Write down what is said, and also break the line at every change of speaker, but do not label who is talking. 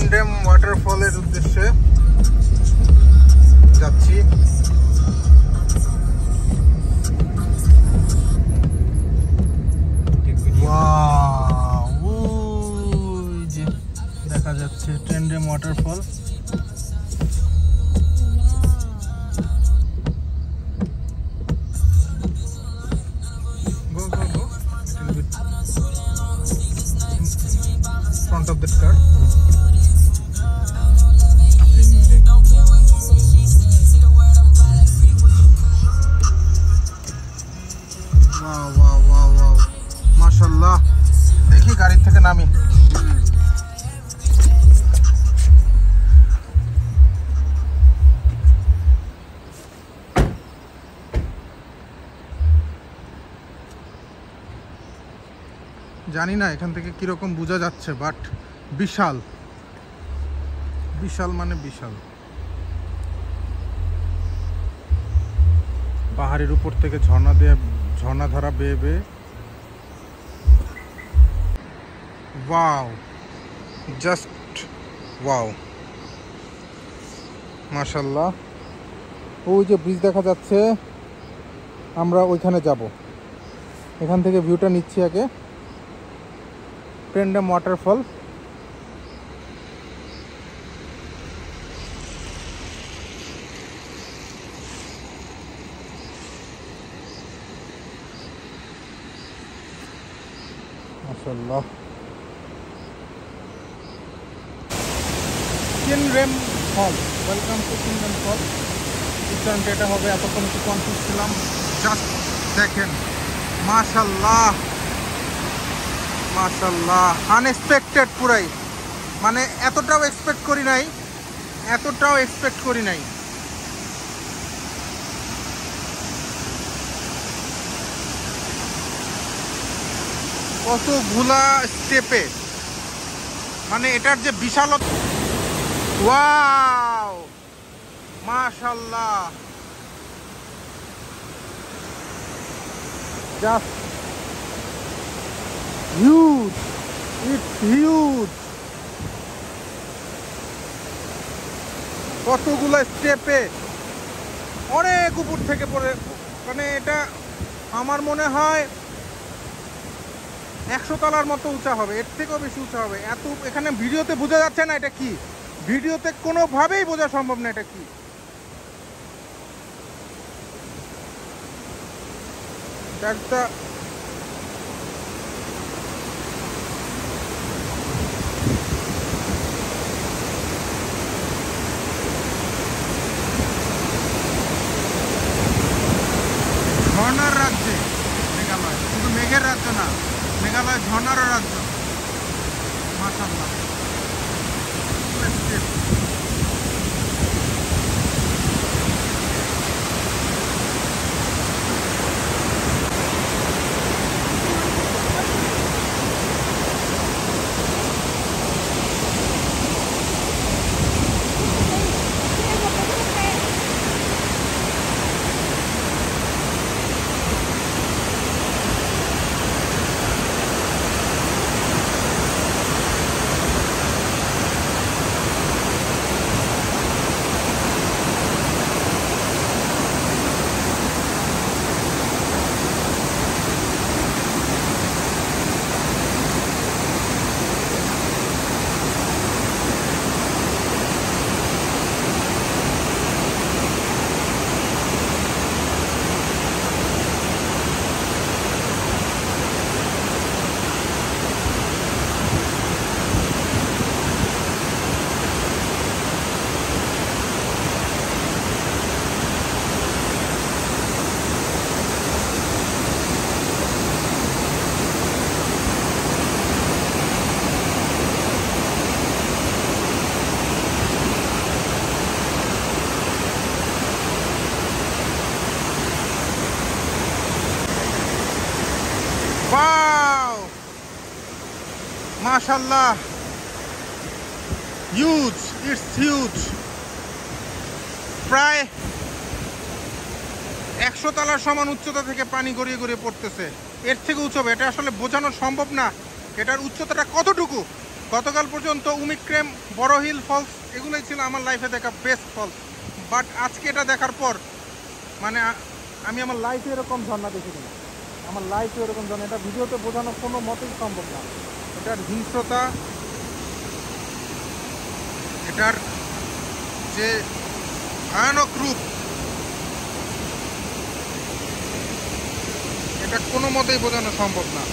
Tandem ওয়াটারফলের উদ্দেশ্যে যাচ্ছি। দেখা যাচ্ছে tandem waterfall. Front of that car. Wow, wow, wow, wow. মাশাআল্লাহ। দেখি গাড়ি থেকে নামি। জানি না এখান থেকে কিরকম বোঝা যাচ্ছে, বাট বিশাল বিশাল মানে বিশাল। পাহাড়ের উপর থেকে ঝর্ণাধারা বেয়ে বেয়ে। ওয়াও, জাস্ট ওয়াও, মাশাআল্লাহ। ওই যে ব্রিজ দেখা যাচ্ছে, আমরা ওইখানে যাব। এখান থেকে ভিউটা নিচ্ছি আগে। টেন্ডেম ওয়াটারফল। মাশাআল্লাহ। Tandem fall, welcome to Tandem fall. উচ্চারণটা এটা হবে, এতক্ষণ একটু কনফিউজ ছিলাম। জাস্ট দেখেন, মাশাআল্লাহ মাশাআল্লাহ। আনএক্সপেক্টেড পুরাই, মানে এতটাও এক্সপেক্ট করি নাই। কতগুলা স্টেপে, মানে এটার যে বিশালতা। ওয়াও, মাশাআল্লাহ। Just huge, it's huge. কতগুলো স্টেপে অনেক উপর থেকে পড়ে, মানে এটা আমার মনে হয় 100 তলার মতো উঁচা হবে, এর থেকেও বেশি উঁচা হবে। এত এখানে ভিডিওতে বোঝা যাচ্ছে না এটা কি, ভিডিওতে কোনোভাবেই বোঝা সম্ভব না এটা কি। That's the ঝর্ণার রাজ্যে মেঘালয়, শুধু মেঘের রাজ্য না, মেঘালয় ঝর্ণারও রাজ্য। মাশাআল্লাহ। Wow! MashaAllah! Huge! It's huge! প্রায় 100 তলার সমান উচ্চতা থেকে পানি গড়িয়ে গড়িয়ে পড়তেছে। এর থেকে উঁচু হবে, এটা আসলে বোঝানো সম্ভব না এটার উচ্চতাটা কতটুকু। গতকাল পর্যন্ত উমিক্রেম, বড় হিল ফলস এগুলোই ছিল আমার লাইফে দেখা বেস্ট ফলস। বাট আজকে এটা দেখার পর মানে আমি আমার লাইফে এরকম ঝর্ণা দেখিনি, আমার লাইফে এরকম ঝর্ণা, এটা ভিডিওতে বোঝানো কোনো মতেই সম্ভব না। এটার হিংস্রতা, এটার যে ভয়ানক রূপ, এটা কোনো মতেই বোঝানো সম্ভব না।